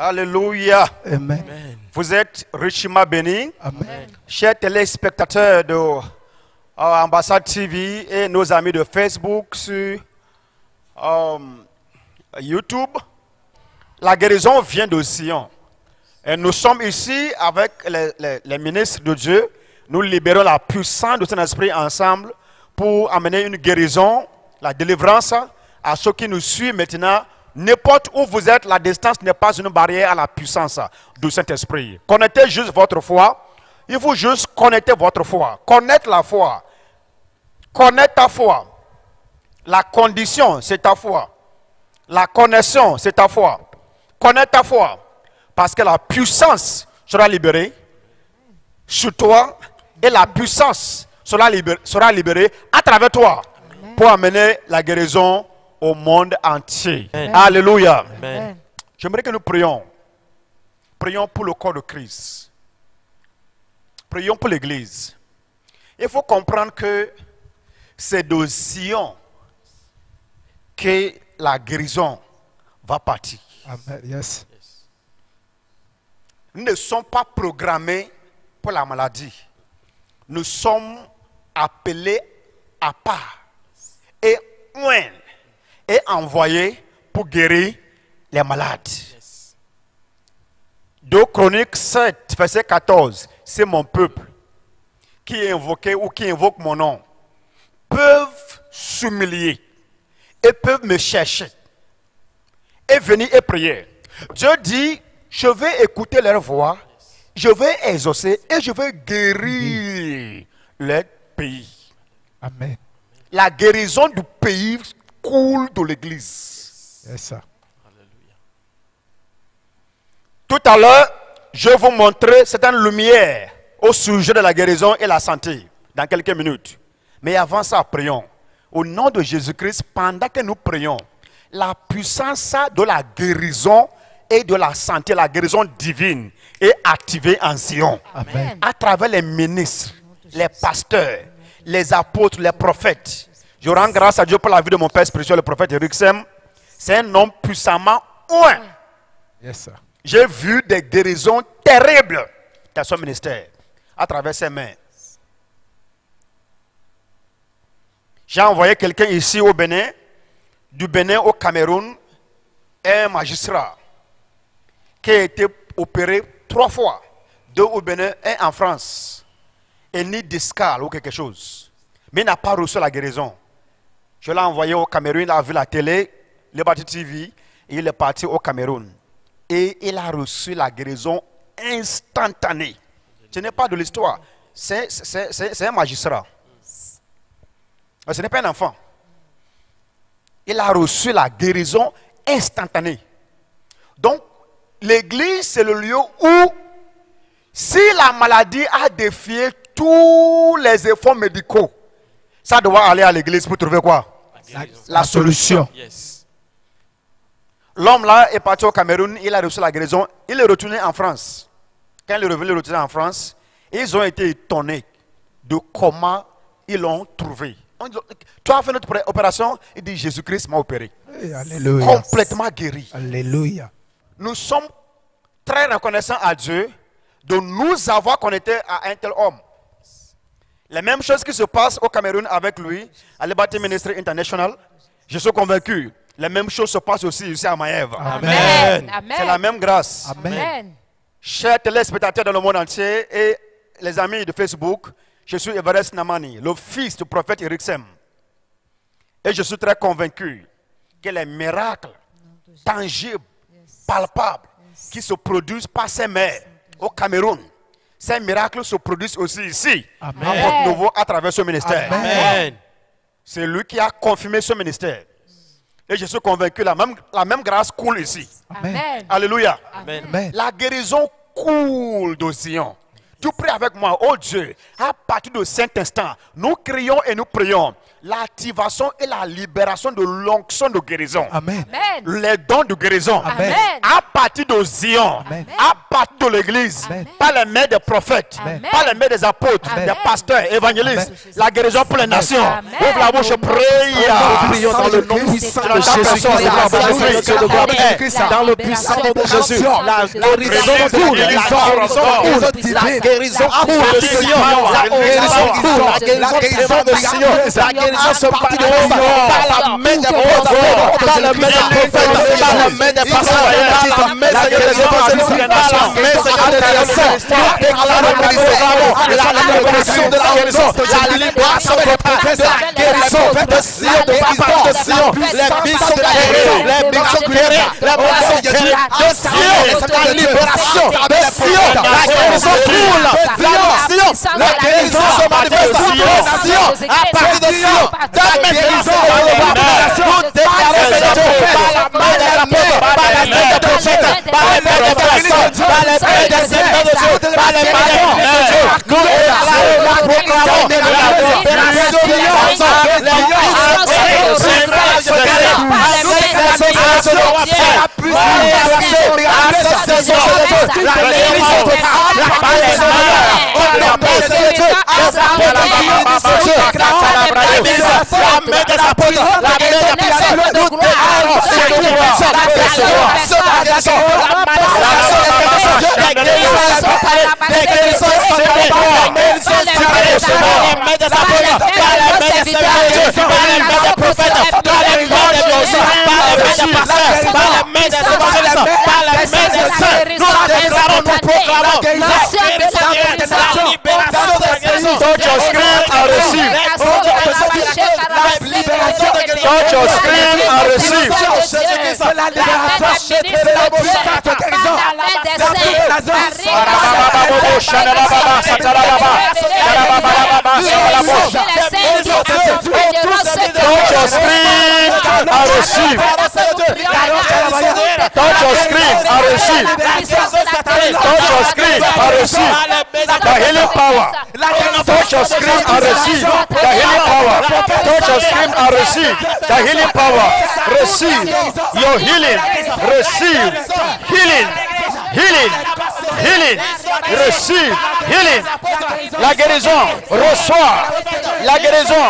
Alléluia. Amen. Amen. Vous êtes richement bénis. Amen. Chers téléspectateurs de Ambassade TV et nos amis de Facebook sur YouTube, la guérison vient de Sion. Et nous sommes ici avec les ministres de Dieu. Nous libérons la puissance de Saint-Esprit ensemble pour amener une guérison, la délivrance à ceux qui nous suivent maintenant. N'importe où vous êtes, la distance n'est pas une barrière à la puissance du Saint-Esprit. Connectez juste votre foi. Il faut juste connecter votre foi. Connaître la foi. Connaître ta foi. La condition, c'est ta foi. La connexion, c'est ta foi. Connaître ta foi. Parce que la puissance sera libérée sur toi et la puissance sera libérée à travers toi pour amener la guérison au monde entier. Amen. Alléluia. Amen. J'aimerais que nous prions. Prions pour le corps de Christ. Prions pour l'Église. Il faut comprendre que c'est de Sion que la guérison va partir. Amen. Yes. Nous ne sommes pas programmés pour la maladie. Nous sommes appelés à part et oindre et envoyés pour guérir les malades. 2 Chroniques 7, verset 14. C'est mon peuple qui est invoqué ou qui invoque mon nom peuvent s'humilier et peuvent me chercher et venir et prier. Dieu dit, je vais écouter leur voix, je vais exaucer et je vais guérir leur pays. Amen. La guérison du pays coule de l'église. Yes, sir. Tout à l'heure, je vais vous montrer certaines lumières au sujet de la guérison et la santé dans quelques minutes. Mais avant ça, prions. Au nom de Jésus-Christ, pendant que nous prions, la puissance de la guérison et de la santé, la guérison divine, est activée en Sion. Amen. À travers les ministres, les pasteurs, les apôtres, les prophètes. Je rends grâce à Dieu pour la vie de mon père spirituel, le prophète Ericsem. C'est un homme puissamment oint. Yes, sir. J'ai vu des guérisons terribles dans son ministère, à travers ses mains. J'ai envoyé quelqu'un ici au Bénin, du Bénin au Cameroun, un magistrat qui a été opéré 3 fois, 2 au Bénin, 1 en France, et ni d'escale ou quelque chose. Mais il n'a pas reçu la guérison. Je l'ai envoyé au Cameroun, il a vu la télé, il est parti TV, et il est parti au Cameroun. Et il a reçu la guérison instantanée. Ce n'est pas de l'histoire, c'est un magistrat. Ce n'est pas un enfant. Il a reçu la guérison instantanée. Donc, l'église, c'est le lieu où, si la maladie a défié tous les efforts médicaux, ça doit aller à l'église pour trouver quoi? La solution. Yes. L'homme là est parti au Cameroun, il a reçu la guérison, il est retourné en France. Quand il est revenu en France, ils ont été étonnés de comment ils l'ont trouvé. Tu as fait notre opération, il dit Jésus-Christ m'a opéré. Hey, alléluia. Complètement guéri. Alléluia. Nous sommes très reconnaissants à Dieu de nous avoir connectés à un tel homme. La même chose qui se passe au Cameroun avec lui, à Liberty Ministry International, je suis convaincu, la même chose se passe aussi ici à Maèvre. Amen. Amen. C'est la même grâce. Amen. Amen. Chers téléspectateurs dans le monde entier et les amis de Facebook, je suis Everest Namani, le fils du prophète Ericsem. Et je suis très convaincu que les miracles tangibles, palpables, qui se produisent par ces mères au Cameroun, ces miracles se produisent aussi ici, Amen. à Port-Nouveau, à travers ce ministère. Amen. C'est lui qui a confirmé ce ministère. Et je suis convaincu, la même grâce coule ici. Amen. Amen. Alléluia. Amen. Amen. La guérison coule de Sion. Tu pries avec moi, oh Dieu, à partir de cet instant, nous crions et nous prions l'activation et la libération de l'onction de guérison. Amen. Les dons de guérison. Amen. À partir de Zion, Amen. à partir de l'église, Amen. par les mains des prophètes, Amen. par les mains des apôtres, Amen. des pasteurs, évangélistes, Amen. la guérison pour les nations. Amen. Ouvre la bouche, prie. Nous prions dans le nom puissant de Jésus-Christ. Dans le puissant nom de Jésus. La guérison coule. La guérison coule de Sion. La guérison coule. La guérison de Sion. La guérison se partit de nous par la main des prophètes, par la main des prophètes, par la main des pasteurs, par la main des évangélistes, par la main des saints. Nous déclarons la libération de la guérison, la libération totale de la guérison de Sion, de Papa de Sion. Les billes sont guéries, les billes sont guéries, les billes sont guéries de Sion, la libération de Sion, la guérison coule, la Sion, la guérison se manifeste de Sion, à partir de Sion, la guérison, nous déclarons Seigneur Dieu, par la main de l'apôtre, par la main des prophètes, par la main des pasteurs, par la main des serviteurs de Dieu, par la main des ministres de Dieu, nous déclarons, nous proclamons la libération de Touch your screen and receive. Touch your screen and receive. Touch your screen and receive. Touch your screen and receive. Touch your screen and receive the healing power. Touch your screen and receive the healing power. Touch your screen and receive the healing power. Receive your healing. Receive healing. Healing. Healing. Receive healing. La guérison. Reçois la guérison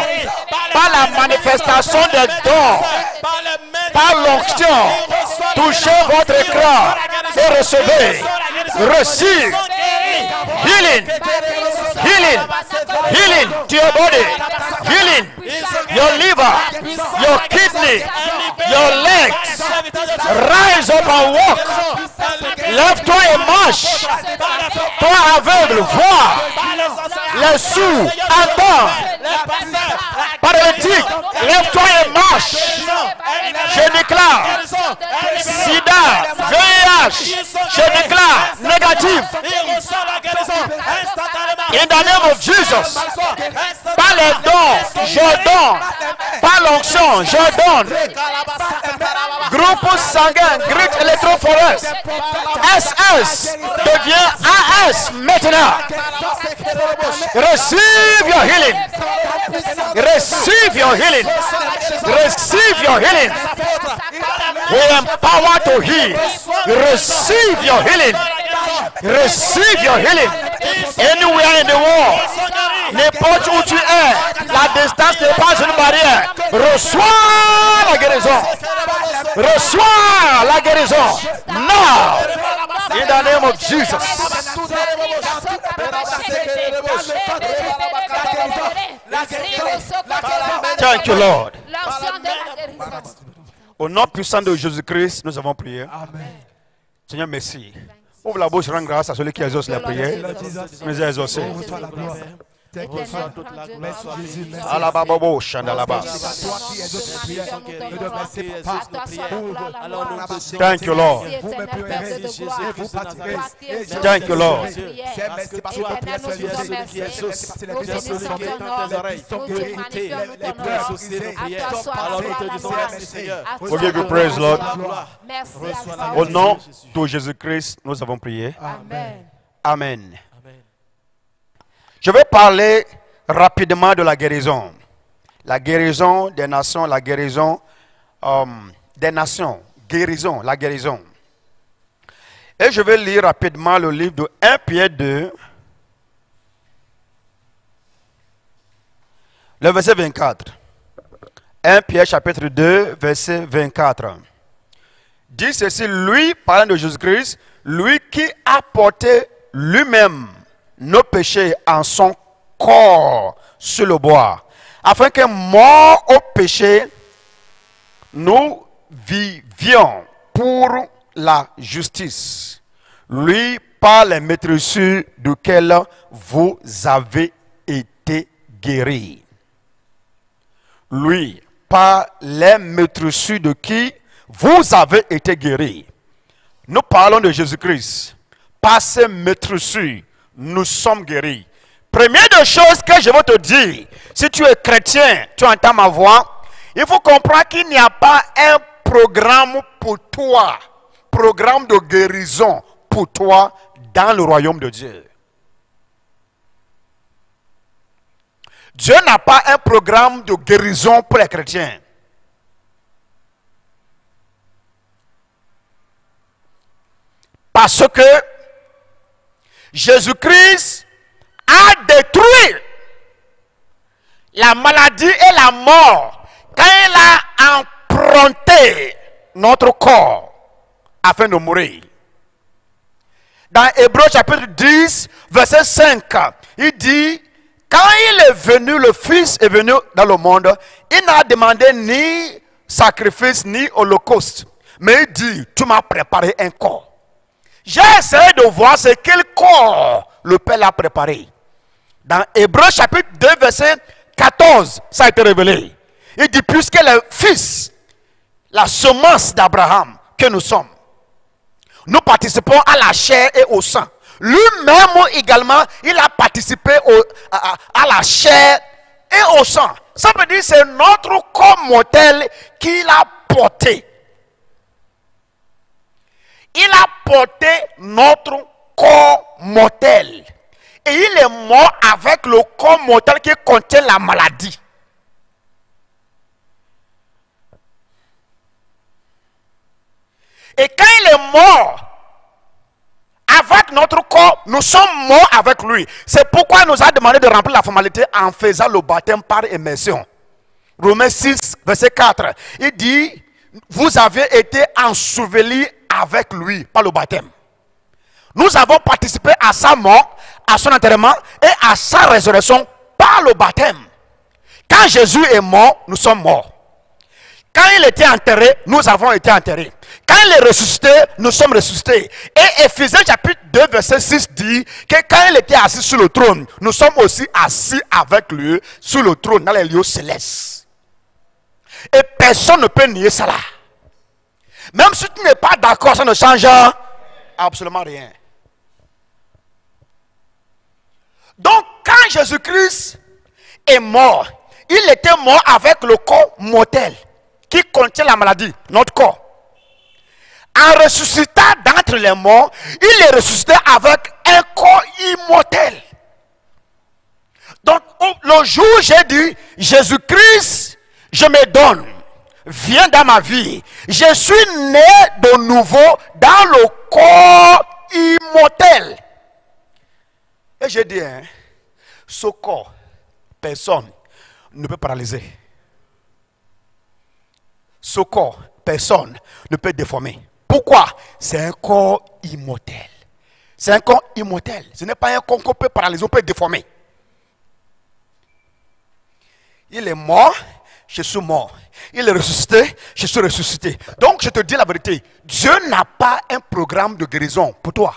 par la manifestation des dons, par l'onction. Touchez votre écran et recevez. Receive healing. Healing. Healing to your body. Healing. Your liver. Your kidney. Your legs. Rise up and walk. Lève-toi et marche. Toi aveugle, vois. Les sourds, entends. Paralytique, lève-toi et marche. Je déclare sida, VIH, je déclare négatif. In the name of Jesus. Par les dons, je donne. Par l'onction, je donne. Groupe sanguin, Great Electrophorus. SS devient AS maintenant. Receive your healing. Receive your healing. Receive your healing. We empower to heal. Receive your healing. Receive your healing. Anywhere in the world, n'importe où tu es, la distance n'est pas une barrière. Reçois la guérison. Reçois la guérison. Now, in the name of Jesus. Thank you, Lord. Au nom puissant de Jésus-Christ, nous avons prié. Amen. Seigneur, merci. Ouvre la bouche, rends grâce à celui qui exauce la prière. Nous a exaucés. Reçois la gloire. Reçois toute la gloire. Jésus, merci. Alababo, Shandalaba. Thank you, Lord. Thank you, Lord. We give you praise, Lord. Au nom de Jésus-Christ, nous avons prié. Amen. Amen. Je vais parler rapidement de la guérison. La guérison des nations, la guérison des nations. Guérison, la guérison. Et je vais lire rapidement le livre de 1 Pierre 2, le verset 24. 1 Pierre chapitre 2, verset 24. Dit ceci, lui, parlant de Jésus-Christ, lui qui a porté lui-même nos péchés en son corps sur le bois, afin que mort au péché, nous vivions pour la justice. Lui, par les maîtresses duquel vous avez été guéris. Lui, par les maîtresses de qui vous avez été guéris. Nous parlons de Jésus-Christ. Par ces maîtresses, nous sommes guéris. Première des choses que je veux te dire, si tu es chrétien, tu entends ma voix, il faut comprendre qu'il n'y a pas un programme pour toi, programme de guérison pour toi dans le royaume de Dieu. Dieu n'a pas un programme de guérison pour les chrétiens. Parce que Jésus-Christ a détruit la maladie et la mort quand il a emprunté notre corps afin de mourir. Dans Hébreux chapitre 10, verset 5, il dit, quand il est venu, le Fils est venu dans le monde, il n'a demandé ni sacrifice ni holocauste, mais il dit, tu m'as préparé un corps. J'ai essayé de voir c'est quel corps le Père l'a préparé. Dans Hébreux chapitre 2, verset 14, ça a été révélé. Il dit, puisque le Fils, la semence d'Abraham que nous sommes, nous participons à la chair et au sang. Lui-même également, il a participé à la chair et au sang. Ça veut dire que c'est notre corps mortel qu'il a porté. Il a porté notre corps mortel. Et il est mort avec le corps mortel qui contient la maladie. Et quand il est mort avec notre corps, nous sommes morts avec lui. C'est pourquoi il nous a demandé de remplir la formalité en faisant le baptême par immersion. Romains 6, verset 4. Il dit, vous avez été ensevelis avec lui par le baptême. Nous avons participé à sa mort, à son enterrement et à sa résurrection par le baptême. Quand Jésus est mort, nous sommes morts. Quand il était enterré, nous avons été enterrés. Quand il est ressuscité, nous sommes ressuscités. Et Éphésiens chapitre 2, verset 6 dit que quand il était assis sur le trône, nous sommes aussi assis avec lui sur le trône dans les lieux célestes. Et personne ne peut nier cela. Même si tu n'es pas d'accord, ça ne change absolument rien. Donc, quand Jésus-Christ est mort, il était mort avec le corps mortel qui contient la maladie, notre corps. En ressuscitant d'entre les morts, il est ressuscité avec un corps immortel. Donc, le jour où j'ai dit, Jésus-Christ, je me donne, viens dans ma vie. Je suis né de nouveau dans le corps immortel. Et j'ai dit, hein, ce corps, personne ne peut paralyser. Ce corps, personne ne peut déformer. Pourquoi? C'est un corps immortel. C'est un corps immortel. Ce n'est pas un corps qu'on peut paralyser, on peut déformer. Il est mort, je suis mort. Il est ressuscité, je suis ressuscité. Donc je te dis la vérité, Dieu n'a pas un programme de guérison pour toi.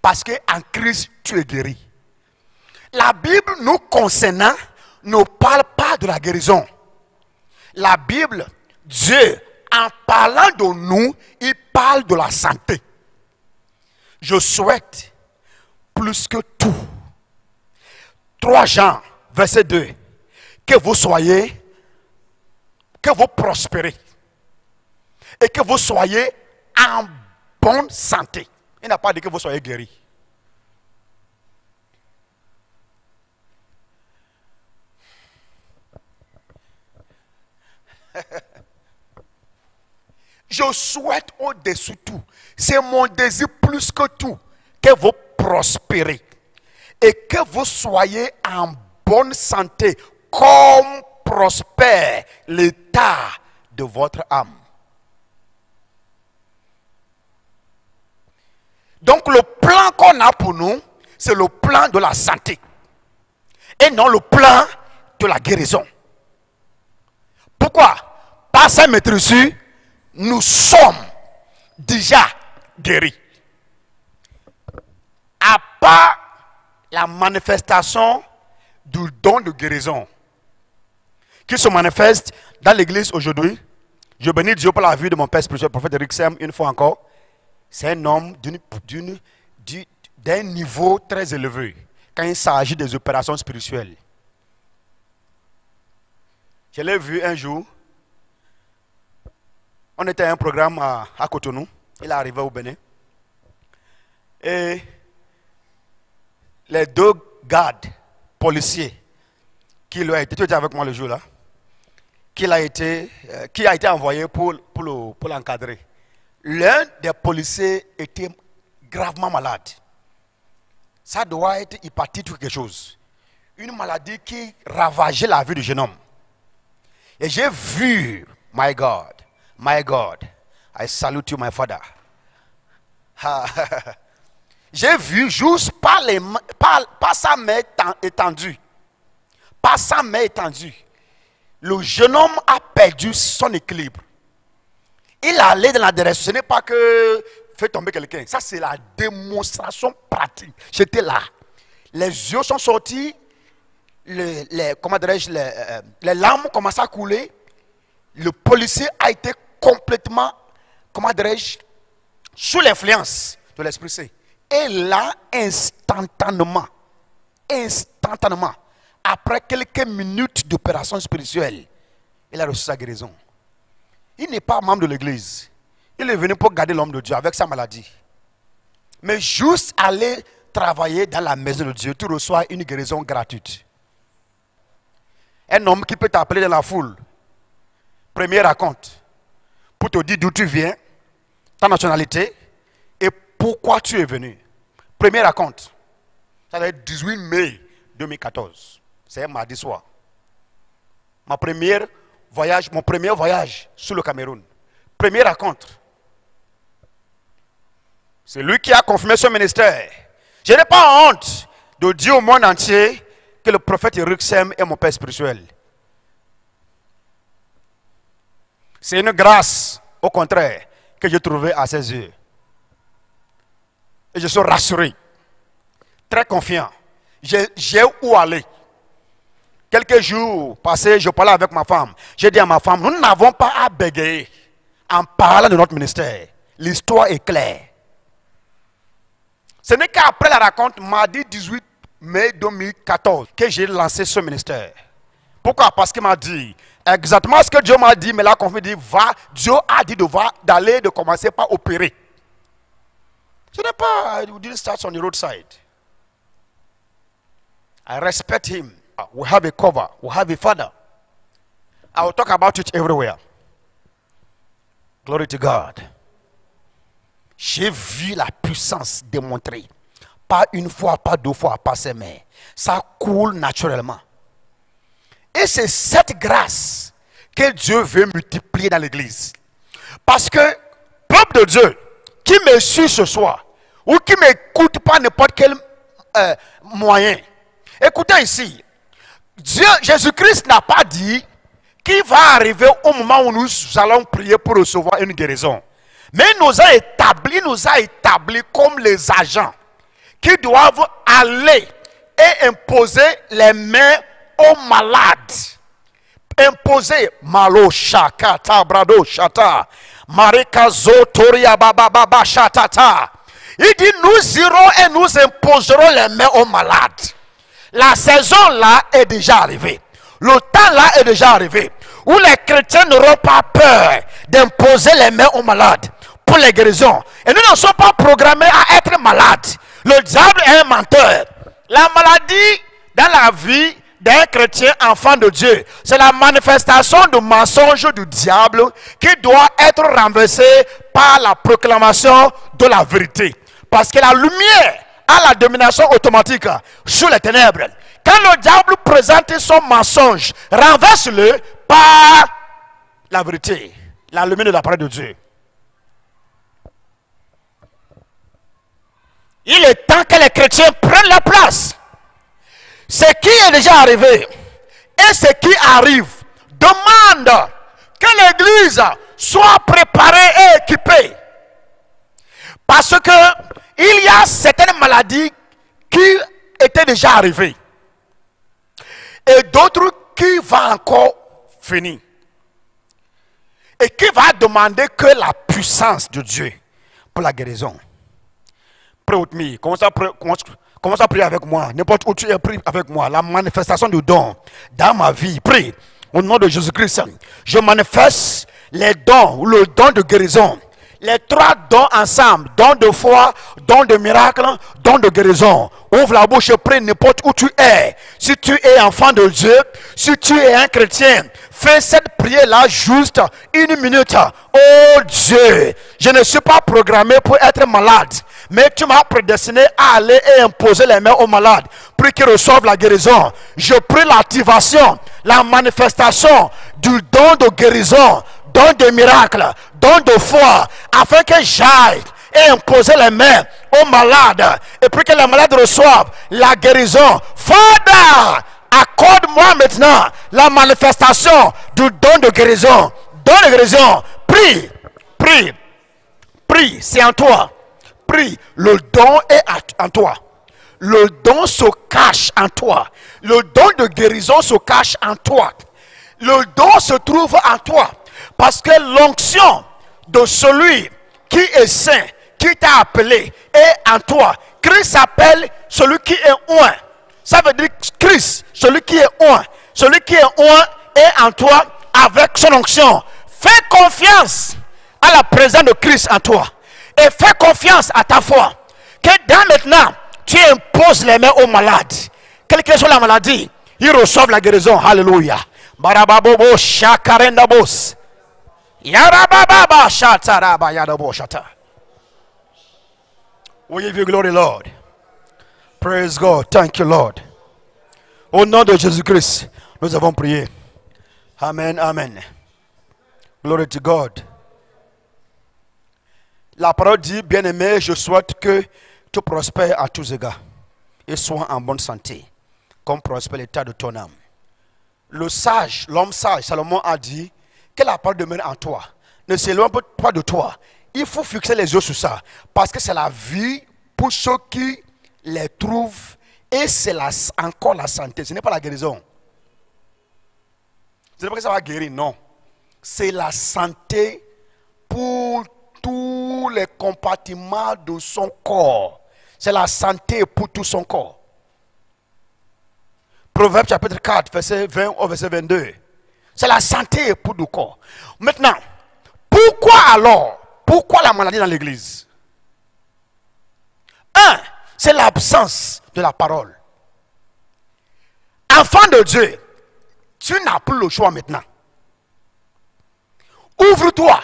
Parce qu'en Christ, tu es guéri. La Bible nous concernant ne parle pas de la guérison. La Bible, Dieu, en parlant de nous, il parle de la santé. Je souhaite plus que tout. 3 Jean, verset 2. Que vous soyez, que vous prospérez. Et que vous soyez en bonne santé. Il n'a pas dit que vous soyez guéri. je souhaite au-dessus de tout, c'est mon désir plus que tout, que vous prospérez et que vous soyez en bonne santé, comme prospère l'état de votre âme. Donc le plan qu'on a pour nous, c'est le plan de la santé et non le plan de la guérison. Pourquoi? Par sa maîtrise, nous sommes déjà guéris. À part la manifestation du don de guérison qui se manifeste dans l'église aujourd'hui, je bénis Dieu pour la vie de mon père spirituel, le prophète Eric Sem, une fois encore. C'est un homme d'un niveau très élevé quand il s'agit des opérations spirituelles. Je l'ai vu un jour. On était à un programme à Cotonou. Il est arrivé au Bénin. Et les deux gardes policiers qui lui ont été, tu étais avec moi le jour-là, qui a été envoyé pour l'encadrer. L'un des policiers était gravement malade. Ça doit être hépatite ou quelque chose. Une maladie qui ravageait la vie du jeune homme. Et j'ai vu, my God, I salute you, my father. J'ai vu juste par sa main étendue, le jeune homme a perdu son équilibre. Il allait dans la direction. Ce n'est pas que fait tomber quelqu'un. Ça, c'est la démonstration pratique. J'étais là. Les yeux sont sortis. Les larmes ont commencé à couler. Le policier a été complètement, sous l'influence de l'Esprit Saint. Et là, instantanément, après quelques minutes d'opération spirituelle, il a reçu sa guérison. Il n'est pas membre de l'église. Il est venu pour garder l'homme de Dieu avec sa maladie. Mais juste aller travailler dans la maison de Dieu, tu reçois une guérison gratuite. Un homme qui peut t'appeler dans la foule. Premier raconte. Pour te dire d'où tu viens, ta nationalité et pourquoi tu es venu. Premier raconte. Ça va être 18 mai 2014. C'est un mardi soir. Mon premier voyage sur le Cameroun. Premier rencontre. C'est lui qui a confirmé son ministère. Je n'ai pas honte de dire au monde entier que le prophète Eric Sem est mon père spirituel. C'est une grâce, au contraire, que j'ai trouvée à ses yeux. Et je suis rassuré, très confiant. J'ai où aller. Quelques jours passés, je parlais avec ma femme. J'ai dit à ma femme, nous n'avons pas à bégayer en parlant de notre ministère. L'histoire est claire. Ce n'est qu'après la raconte, mardi 18 mai 2014, que j'ai lancé ce ministère. Pourquoi? Parce qu'il m'a dit exactement ce que Dieu m'a dit, mais là, quand il dit va, Dieu a dit de commencer par opérer. Ce n'est pas, you didn't start on the roadside. I respect him. We have a cover. We have a father. I will talk about it everywhere. Glory to God. J'ai vu la puissance démontrée. Pas une fois, pas deux fois, pas ces mains. Ça coule naturellement. Et c'est cette grâce que Dieu veut multiplier dans l'église. Parce que, peuple de Dieu, qui me suit ce soir, ou qui ne m'écoute par n'importe quel moyen, écoutez ici. Dieu, Jésus-Christ n'a pas dit qu'il va arriver au moment où nous allons prier pour recevoir une guérison. Mais il nous a établis comme les agents qui doivent aller et imposer les mains aux malades. Imposer malo shakata brado shata marekazo toria baba shatata. Il dit nous irons et nous imposerons les mains aux malades. La saison là est déjà arrivée. Le temps là est déjà arrivé. Où les chrétiens n'auront pas peur d'imposer les mains aux malades pour les guérisons. Et nous ne sommes pas programmés à être malades. Le diable est un menteur. La maladie dans la vie d'un chrétien enfant de Dieu, c'est la manifestation du mensonge du diable qui doit être renversée par la proclamation de la vérité. Parce que la lumière a la domination automatique sur les ténèbres. Quand le diable présente son mensonge, renverse-le par la vérité, la lumière de la parole de Dieu. Il est temps que les chrétiens prennent la place. Ce qui est déjà arrivé et ce qui arrive demande que l'église soit préparée et équipée. Parce que il y a certaines maladies qui étaient déjà arrivées et d'autres qui vont encore finir. Et qui va demander que la puissance de Dieu pour la guérison. Pray with me. Commence à prier avec moi. N'importe où tu es, prie avec moi. La manifestation du don dans ma vie. Prie. Au nom de Jésus-Christ. Je manifeste les dons, ou le don de guérison. Les 3 dons ensemble. Don de foi, don de miracle, don de guérison. Ouvre la bouche et prie n'importe où tu es. Si tu es enfant de Dieu, si tu es un chrétien, fais cette prière-là juste 1 minute. Oh Dieu, je ne suis pas programmé pour être malade. Mais tu m'as prédestiné à aller et imposer les mains aux malades. Prie qu'ils reçoivent la guérison. Je prie l'activation, la manifestation du don de guérison, don de miracle, don de foi, afin que j'aille et imposer les mains aux malades. Et puis que les malades reçoivent la guérison. Father, accorde-moi maintenant la manifestation du don de guérison. Don de guérison. Prie, prie, prie, c'est en toi. Prie, le don est en toi. Le don se cache en toi. Le don de guérison se cache en toi. Le don se trouve en toi. Parce que l'onction de celui qui est saint, qui t'a appelé, est en toi. Christ s'appelle celui qui est oint. Ça veut dire Christ, celui qui est oint. Celui qui est oint est en toi avec son onction. Fais confiance à la présence de Christ en toi. Et fais confiance à ta foi. Que dans maintenant, tu imposes les mains aux malades. Quelle que soit la maladie, ils reçoivent la guérison. Alléluia. Barababobo shakarendabos. Yarababa shataraba yadabo shata. We give you glory, Lord. Praise God. Thank you, Lord. Au nom de Jésus-Christ, nous avons prié. Amen, amen. Glory to God. La parole dit, bien-aimé, je souhaite que tu prospères à tous égards et sois en bonne santé, comme prospère l'état de ton âme. Le sage, l'homme sage, Salomon a dit que la parole demeure en toi. Ne s'éloigne pas de toi. Il faut fixer les yeux sur ça, parce que c'est la vie pour ceux qui les trouvent et c'est encore la santé. Ce n'est pas la guérison. Ce n'est pas que ça va guérir, non. C'est la santé pour tous les compartiments de son corps. C'est la santé pour tout son corps. Proverbe chapitre 4, verset 20 au verset 22. C'est la santé pour tout corps. Maintenant, pourquoi alors? Pourquoi la maladie dans l'église? Un, c'est l'absence de la parole. Enfant de Dieu, tu n'as plus le choix maintenant. Ouvre-toi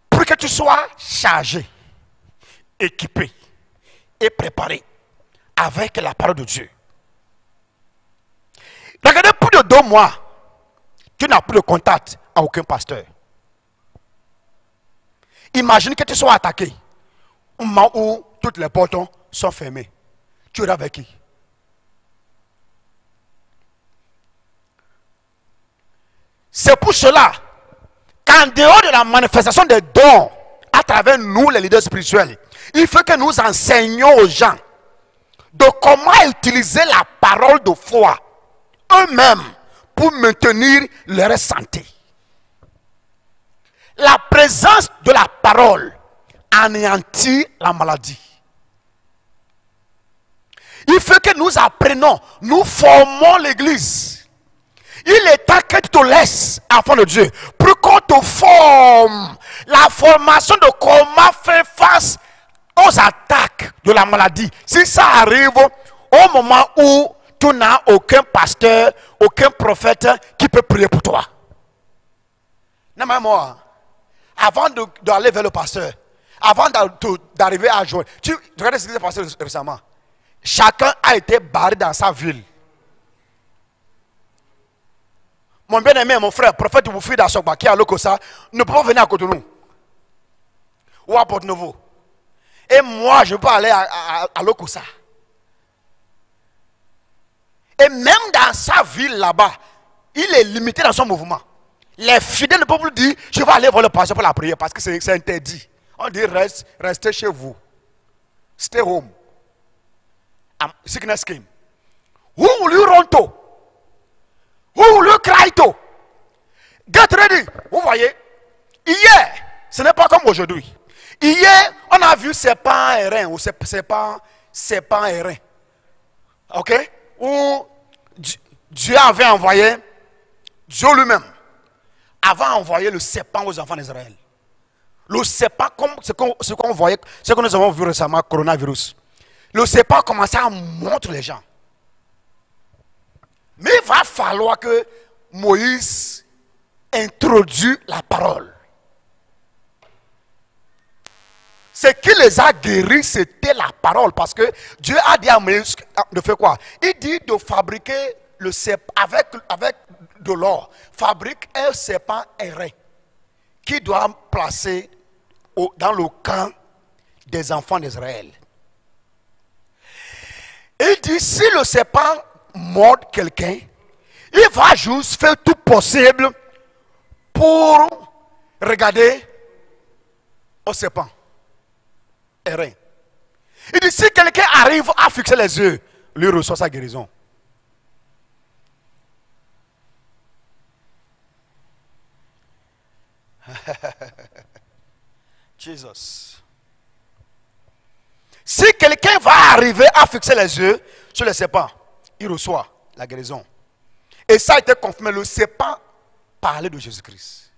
pour que tu sois chargé, équipé et préparé avec la parole de Dieu. Regardez, plus de 2 mois, tu n'as plus de contact à aucun pasteur. Imagine que tu sois attaqué au moment où toutes les portes sont fermées. Tu iras avec qui? C'est pour cela qu'en dehors de la manifestation des dons à travers nous, les leaders spirituels, il faut que nous enseignions aux gens de comment utiliser la parole de foi eux-mêmes pour maintenir leur santé. La présence de la parole anéantit la maladie. Il faut que nous apprenons, nous formons l'église. Il est temps que tu te laisses, enfant de Dieu, pour qu'on te forme. La formation de comment faire face aux attaques de la maladie. Si ça arrive au moment où tu n'as aucun pasteur, aucun prophète qui peut prier pour toi. Non, mais moi, avant d'aller vers le pasteur, avant d'arriver à jouer, tu regardes ce qui s'est passé récemment. Chacun a été barré dans sa ville. Mon bien-aimé, mon frère, prophète Woufi d'Asokba, qui est à Lokosa, ne peut pas venir à Cotonou ou à Porto-Novo. Et moi, je peux aller à Lokosa. Et même dans sa ville là-bas, il est limité dans son mouvement. Les fidèles ne peuvent plus dire, je vais aller voir le pasteur pour la prière parce que c'est interdit. On dit, restez chez vous. Stay home. Sickness came. Who will you run to? Who will you cry to? Get ready. Vous voyez, hier, ce n'est pas comme aujourd'hui. Hier, on a vu serpent et rein, ou serpent et rein. Ok? Où Dieu avait envoyé, Dieu lui-même, avait envoyé le serpent aux enfants d'Israël. Le serpent, comme ce qu'on voyait, ce que nous avons vu récemment, coronavirus. Le serpent commençait à montrer les gens. Mais il va falloir que Moïse introduise la parole. Ce qui les a guéris, c'était la parole. Parce que Dieu a dit à Moïse de faire quoi? Il dit de fabriquer le serpent avec de l'or. Fabrique un serpent airain qui doit placer dans le camp des enfants d'Israël. Il dit, si le serpent mord quelqu'un, il va juste faire tout possible pour regarder au serpent. Airain. Il dit, si quelqu'un arrive à fixer les yeux, lui reçoit sa guérison. Jesus. Si quelqu'un va arriver à fixer les yeux sur le serpent, il reçoit la guérison. Et ça a été confirmé. Le serpent parlait de Jésus-Christ.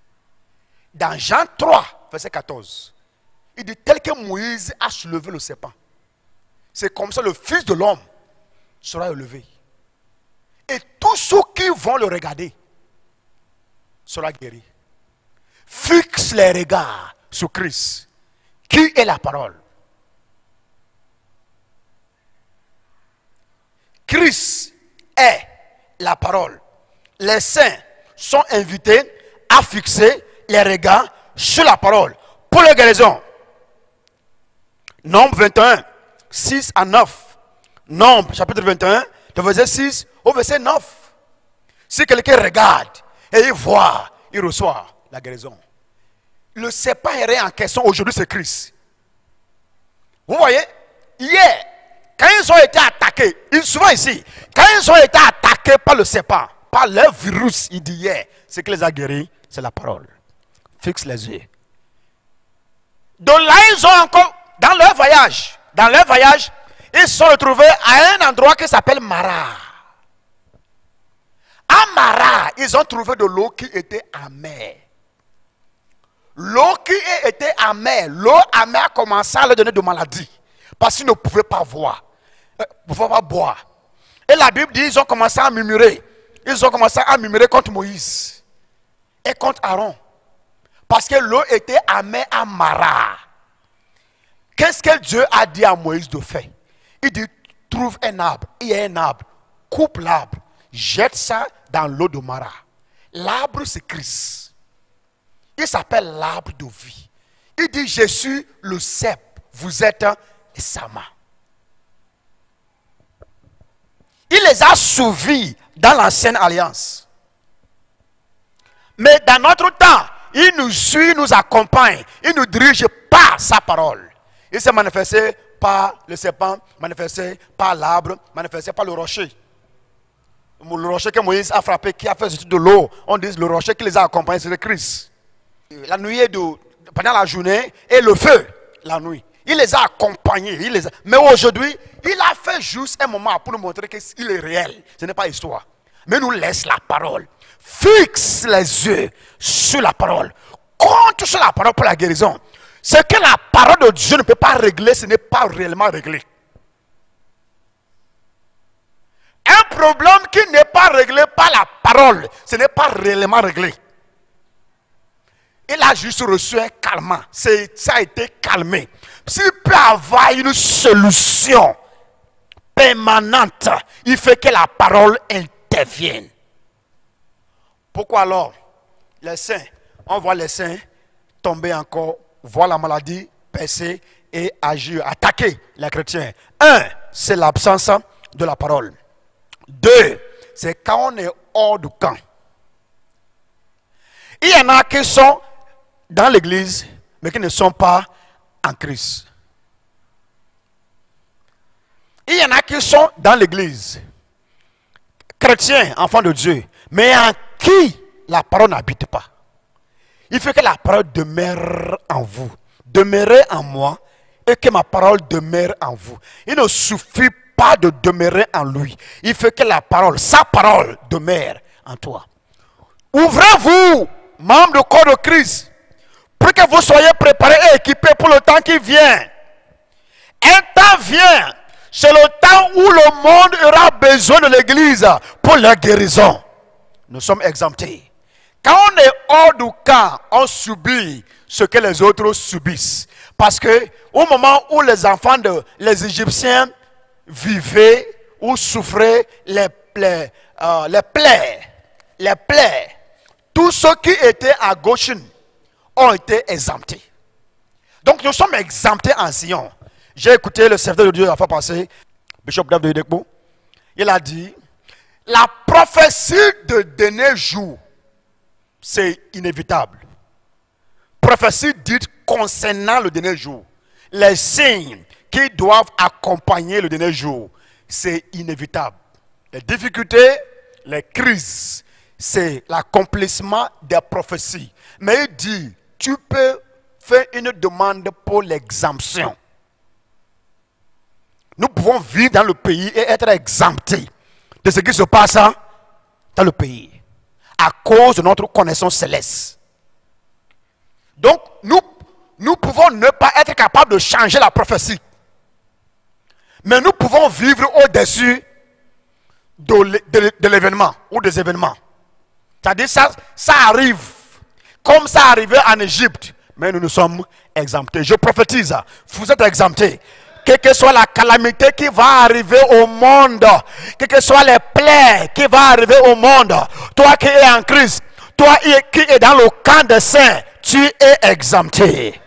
Dans Jean 3, verset 14, il dit tel que Moïse a soulevé le serpent, c'est comme ça le Fils de l'homme sera élevé. Et tous ceux qui vont le regarder seront guéris. Fixe les regards sur Christ, qui est la parole. Christ est la parole. Les saints sont invités à fixer les regards sur la parole pour la guérison. Nombre 21, 6 à 9. Nombre chapitre 21, de verset 6 au verset 9. Si quelqu'un regarde et il voit, il reçoit la guérison. Le serpent airain en question aujourd'hui, c'est Christ. Vous voyez, hier, quand ils ont été attaqués, souvent ici, quand ils ont été attaqués par le serpent, par le virus, il dit hier, ce qui les a guéris, c'est la parole. Fixe les yeux. Donc là, ils ont encore, dans leur voyage, ils se sont retrouvés à un endroit qui s'appelle Mara. À Mara, ils ont trouvé de l'eau qui était amère. L'eau qui était amère, l'eau amère a commencé à leur donner de maladies. Parce qu'ils ne pouvaient pas voir, ne pouvaient pas boire. Et la Bible dit qu'ils ont commencé à murmurer. Ils ont commencé à murmurer contre Moïse et contre Aaron. Parce que l'eau était amère à Mara. Qu'est-ce que Dieu a dit à Moïse de faire? Il dit, trouve un arbre. Il y a un arbre. Coupe l'arbre. Jette ça dans l'eau de Mara. L'arbre, c'est Christ. Il s'appelle l'arbre de vie. Il dit, je suis le cep. Vous êtes Sama. Il les a suivis dans l'ancienne alliance. Mais dans notre temps, il nous suit, il nous accompagne. Il nous dirige par sa parole. Il s'est manifesté par le serpent, manifesté par l'arbre, manifesté par le rocher. Le rocher que Moïse a frappé, qui a fait sortir de l'eau. On dit le rocher qui les a accompagnés, c'est le Christ. La nuit pendant la journée et le feu la nuit. Il les a accompagnés. Mais aujourd'hui, il a fait juste un moment pour nous montrer qu'il est réel. Ce n'est pas histoire. Mais il nous laisse la parole. Fixe les yeux sur la parole. Compte sur la parole pour la guérison. Ce que la parole de Dieu ne peut pas régler, ce n'est pas réellement réglé. Un problème qui n'est pas réglé par la parole, ce n'est pas réellement réglé. Il a juste reçu un calmant. Ça a été calmé. S'il peut avoir une solution permanente, il fait que la parole intervienne. Pourquoi alors les saints, on voit les saints tomber encore, voir la maladie, percer et agir, attaquer les chrétiens? Un, c'est l'absence de la parole. Deux, c'est quand on est hors du camp. Il y en a qui sont dans l'église, mais qui ne sont pas en Christ. Il y en a qui sont dans l'église, chrétiens, enfants de Dieu, mais en qui la parole n'habite pas. Il faut que la parole demeure en vous, demeurez en moi, et que ma parole demeure en vous. Il ne suffit pas de demeurer en lui. Il faut que la parole, sa parole, demeure en toi. Ouvrez-vous, membres du corps de Christ, pour que vous soyez préparés et équipés pour le temps qui vient. Un temps vient, c'est le temps où le monde aura besoin de l'église pour la guérison. Nous sommes exemptés. Quand on est hors du camp, on subit ce que les autres subissent. Parce que au moment où les enfants les Égyptiens vivaient ou souffraient les plaies, tous ceux qui étaient à Goshen ont été exemptés. Donc nous sommes exemptés en Sion. J'ai écouté le serviteur de Dieu la fois passée, Bishop David Dekbo. Il a dit, la prophétie de dernier jour, c'est inévitable. Prophétie dite concernant le dernier jour. Les signes qui doivent accompagner le dernier jour, c'est inévitable. Les difficultés, les crises, c'est l'accomplissement des prophéties. Mais il dit, tu peux faire une demande pour l'exemption. Nous pouvons vivre dans le pays et être exemptés de ce qui se passe dans le pays à cause de notre connaissance céleste. Donc, nous pouvons ne pas être capables de changer la prophétie. Mais nous pouvons vivre au-dessus de l'événement ou des événements. C'est-à-dire ça arrive comme ça arrivait en Égypte. Mais nous sommes exemptés. Je prophétise, vous êtes exemptés. Quelle que soit la calamité qui va arriver au monde, quelles que soient les plaies qui vont arriver au monde, toi qui es en Christ, toi qui es dans le camp des saints, tu es exempté.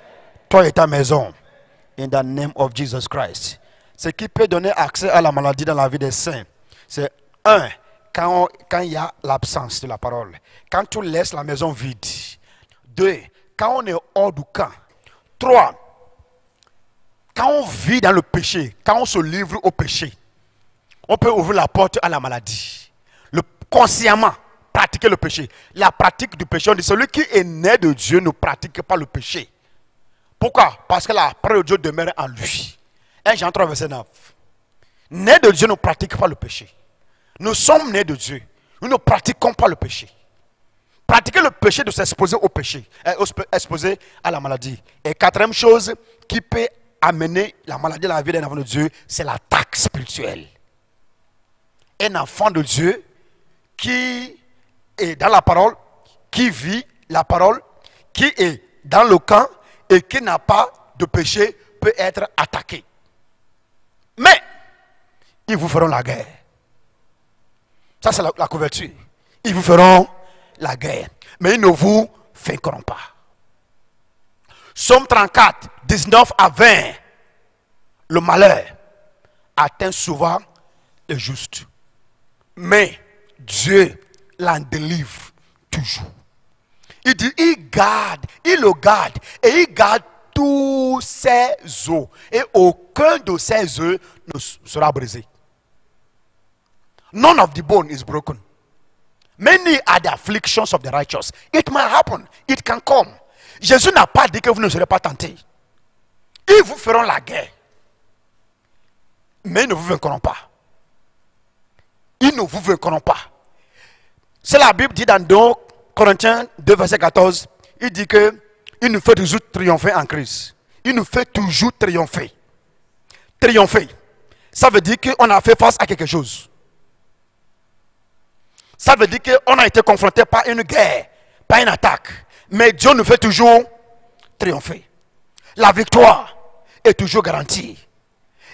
Toi et ta maison. In the name of Jesus Christ. Ce qui peut donner accès à la maladie dans la vie des saints, c'est un, quand il y a l'absence de la parole. Quand tu laisses la maison vide. Deux, quand on est hors du camp. Trois, quand on vit dans le péché, quand on se livre au péché, on peut ouvrir la porte à la maladie. Consciemment, pratiquer le péché. La pratique du péché, on dit celui qui est né de Dieu ne pratique pas le péché. Pourquoi? Parce que la parole de Dieu demeure en lui. 1 Jean 3, verset 9. Né de Dieu ne pratique pas le péché. Nous sommes nés de Dieu. Nous ne pratiquons pas le péché. Pratiquer le péché de s'exposer au péché, exposer à la maladie. Et quatrième chose qui peut amener la maladie dans la vie d'un enfant de Dieu, c'est l'attaque spirituelle. Un enfant de Dieu qui est dans la parole, qui vit la parole, qui est dans le camp et qui n'a pas de péché peut être attaqué. Mais ils vous feront la guerre. Ça c'est la couverture. Ils vous feront la guerre. Mais ils ne vous vaincront pas. Psaume 34, 19 à 20. Le malheur atteint souvent les justes. Mais Dieu l'en délivre toujours. Il dit, il le garde. Et il garde tous ses os. Et aucun de ses os ne sera brisé. None of the bone is broken. Many are the afflictions of the righteous. It might happen. It can come. Jésus n'a pas dit que vous ne serez pas tentés. Ils vous feront la guerre. Mais ils ne vous vaincront pas. Ils ne vous vaincront pas. C'est la Bible dit dans 2 Corinthiens 2, verset 14. Il dit que il nous fait toujours triompher en Christ. Il nous fait toujours triompher. Triompher. Ça veut dire qu'on a fait face à quelque chose. Ça veut dire qu'on a été confronté par une guerre, par une attaque. Mais Dieu nous fait toujours triompher. La victoire est toujours garantie.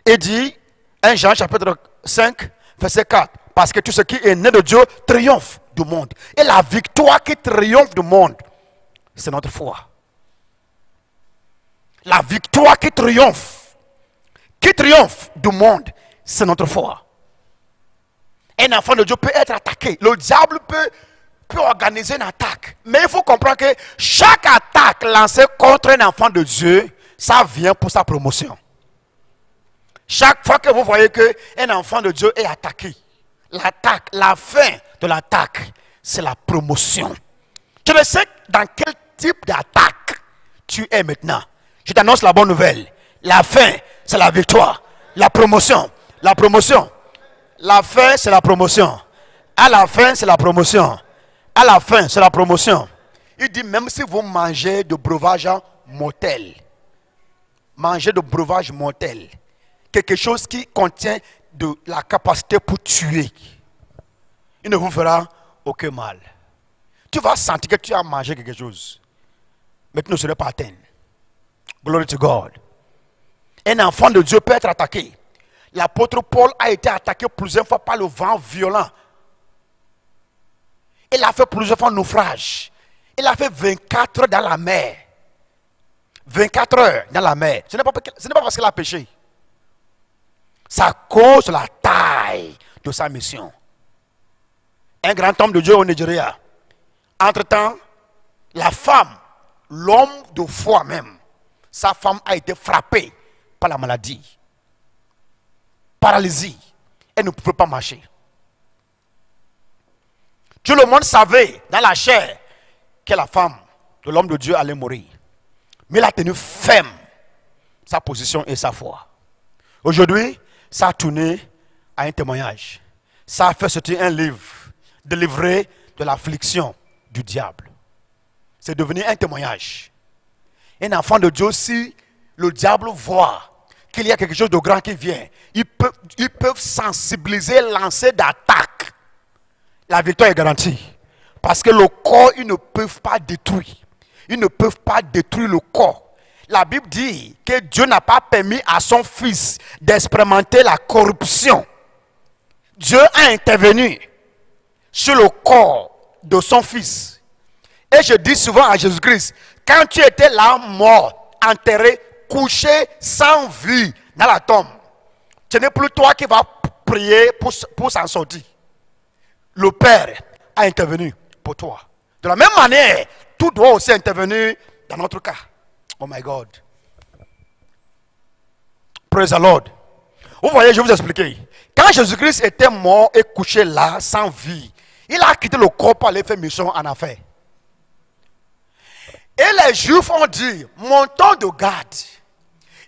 Et dit, 1 Jean chapitre 5, verset 4, parce que tout ce qui est né de Dieu triomphe du monde. Et la victoire qui triomphe du monde, c'est notre foi. La victoire qui triomphe du monde, c'est notre foi. Un enfant de Dieu peut être attaqué. Le diable peut organiser une attaque. Mais il faut comprendre que chaque attaque lancée contre un enfant de Dieu, ça vient pour sa promotion. Chaque fois que vous voyez qu'un enfant de Dieu est attaqué, l'attaque, la fin de l'attaque, c'est la promotion. Tu ne sais dans quel type d'attaque tu es maintenant. Je t'annonce la bonne nouvelle. La fin, c'est la victoire. La promotion. La promotion. La fin, c'est la promotion. À la fin, c'est la promotion. À la fin, c'est la promotion. Il dit, même si vous mangez de breuvage mortel, mangez de breuvage mortel, quelque chose qui contient de la capacité pour tuer, il ne vous fera aucun mal. Tu vas sentir que tu as mangé quelque chose, mais tu ne seras pas atteint. Glory to God. Un enfant de Dieu peut être attaqué. L'apôtre Paul a été attaqué plusieurs fois par le vent violent. Il a fait plusieurs fois naufrage. Il a fait 24 heures dans la mer. 24 heures dans la mer. Ce n'est pas parce qu'il a péché. C'est à cause de la taille de sa mission. Un grand homme de Dieu au Nigeria. Entre-temps, la femme, l'homme de foi même, sa femme a été frappée par la maladie. Paralysie. Elle ne pouvait pas marcher. Tout le monde savait dans la chair que la femme de l'homme de Dieu allait mourir. Mais il a tenu ferme sa position et sa foi. Aujourd'hui, ça a tourné à un témoignage. Ça a fait sortir un livre, délivré de l'affliction du diable. C'est devenu un témoignage. Un enfant de Dieu, si le diable voit qu'il y a quelque chose de grand qui vient, ils peuvent sensibiliser, lancer d'attaque. La victoire est garantie. Parce que le corps, ils ne peuvent pas détruire. Ils ne peuvent pas détruire le corps. La Bible dit que Dieu n'a pas permis à son fils d'expérimenter la corruption. Dieu a intervenu sur le corps de son fils. Et je dis souvent à Jésus-Christ, quand tu étais là, mort, enterré, couché, sans vie, dans la tombe, ce n'est plus toi qui vas prier pour s'en sortir. Le Père a intervenu pour toi. De la même manière, tout doit aussi intervenir dans notre cas. Oh my God. Praise the Lord. Vous voyez, je vais vous expliquer. Quand Jésus-Christ était mort et couché là, sans vie, il a quitté le corps pour aller faire mission en enfer. Et les Juifs ont dit, montons de garde.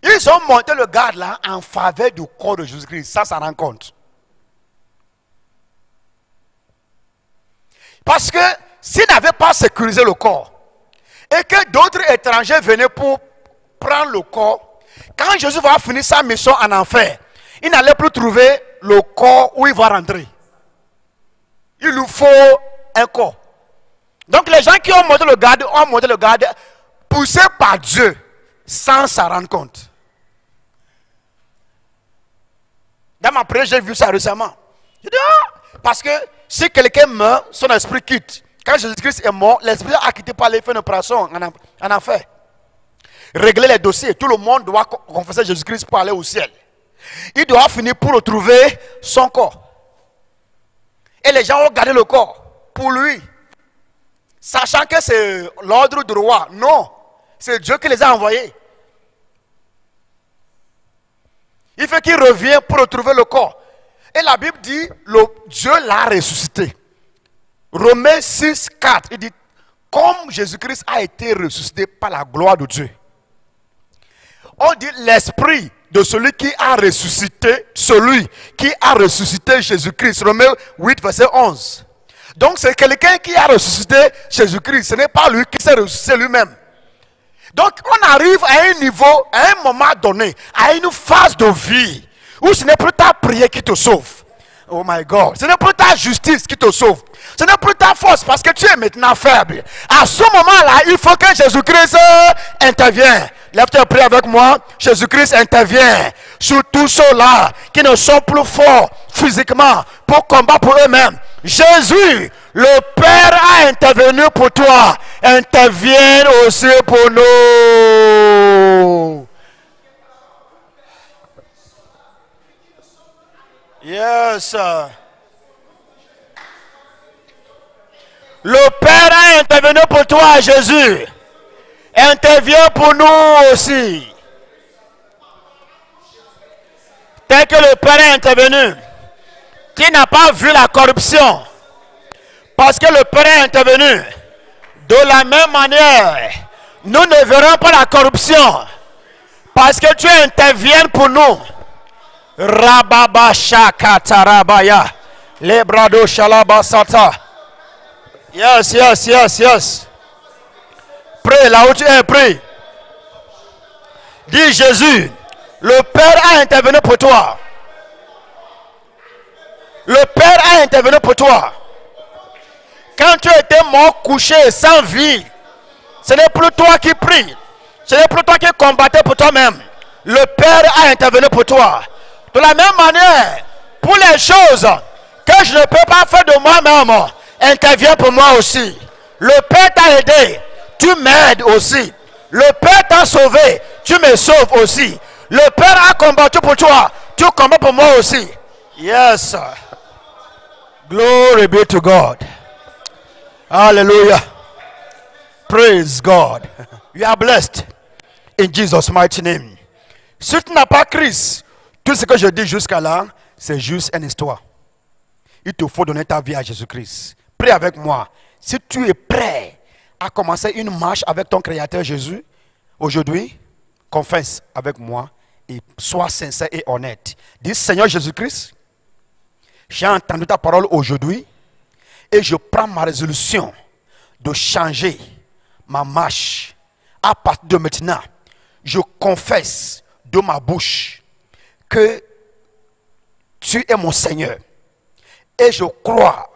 Ils ont monté le garde là en faveur du corps de Jésus-Christ. Ça rend compte. Parce que s'ils n'avaient pas sécurisé le corps, et que d'autres étrangers venaient pour prendre le corps, quand Jésus va finir sa mission en enfer, il n'allait plus trouver le corps où il va rentrer. Il lui faut un corps. Donc les gens qui ont monté le garde poussés par Dieu, sans s'en rendre compte. Dans ma prière, j'ai vu ça récemment. Je dis, parce que si quelqu'un meurt, son esprit quitte. Quand Jésus-Christ est mort, l'esprit a quitté par les faits de opération en enfer. Régler les dossiers. Tout le monde doit confesser Jésus-Christ pour aller au ciel. Il doit finir pour retrouver son corps. Et les gens ont gardé le corps pour lui. Sachant que c'est l'ordre du roi. Non. C'est Dieu qui les a envoyés. Il fait qu'il revient pour retrouver le corps. Et la Bible dit, Dieu l'a ressuscité. Romains 6, 4, il dit, comme Jésus-Christ a été ressuscité par la gloire de Dieu. On dit l'esprit de celui qui a ressuscité Jésus-Christ. Romains 8, verset 11. Donc c'est quelqu'un qui a ressuscité Jésus-Christ. Ce n'est pas lui qui s'est ressuscité lui-même. Donc on arrive à un niveau, à un moment donné, à une phase de vie où ce n'est plus ta prière qui te sauve. Oh my God. Ce n'est plus ta justice qui te sauve. Ce n'est plus ta force parce que tu es maintenant faible. À ce moment-là, il faut que Jésus-Christ intervienne. Lève-toi, prie avec moi. Jésus-Christ intervient sur tous ceux-là qui ne sont plus forts physiquement pour combattre pour eux-mêmes. Jésus, le Père a intervenu pour toi. Intervienne aussi pour nous. Yes. Le Père a intervenu pour toi, Jésus. Intervient pour nous aussi. Tel que le Père est intervenu, qui n'a pas vu la corruption, parce que le Père est intervenu, de la même manière, nous ne verrons pas la corruption, parce que tu interviens pour nous. Rababa shakatarabaya, lebrado shalabasata. Yes, yes, yes, yes. Prie là où tu es, prie. Dis Jésus, le Père a intervenu pour toi. Le Père a intervenu pour toi. Quand tu étais mort, couché, sans vie, ce n'est plus toi qui prie. Ce n'est plus toi qui combattais pour toi-même. Le Père a intervenu pour toi. De la même manière, pour les choses que je ne peux pas faire de moi-même, interviens pour moi aussi. Le Père t'a aidé, tu m'aides aussi. Le Père t'a sauvé, tu me sauves aussi. Le Père a combattu pour toi, tu combats pour moi aussi. Yes. Glory be to God. Hallelujah. Praise God. You are blessed in Jesus' mighty name. Si tu n'as pas Christ, tout ce que je dis jusqu'à là, c'est juste une histoire. Il te faut donner ta vie à Jésus-Christ. Prie avec moi. Si tu es prêt à commencer une marche avec ton Créateur Jésus, aujourd'hui, confesse avec moi et sois sincère et honnête. Dis, Seigneur Jésus-Christ, j'ai entendu ta parole aujourd'hui et je prends ma résolution de changer ma marche. À partir de maintenant, je confesse de ma bouche que tu es mon Seigneur. Et je crois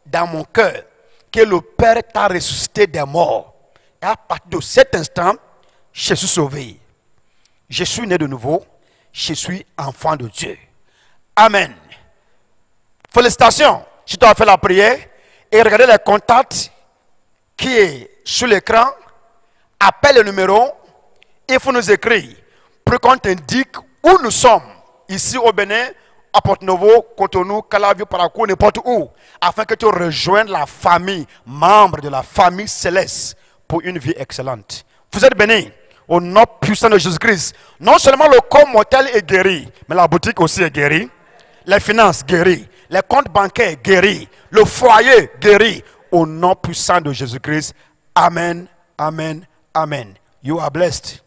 dans mon cœur que le Père t'a ressuscité des morts. Et à partir de cet instant, je suis sauvé. Je suis né de nouveau. Je suis enfant de Dieu. Amen. Félicitations. Si tu as fait la prière et regardez les contacts qui est sur l'écran, appelle le numéro. Il faut nous écrire pour qu'on t'indique où nous sommes. Ici au Bénin, à Porto-Novo, Cotonou, Calavio, Parakou, n'importe où, afin que tu rejoignes la famille, membre de la famille céleste, pour une vie excellente. Vous êtes bénis au nom puissant de Jésus-Christ. Non seulement le corps mortel est guéri, mais la boutique aussi est guérie, les finances guéries, les comptes bancaires guéris, le foyer guéri, au nom puissant de Jésus-Christ. Amen, amen, amen. You are blessed.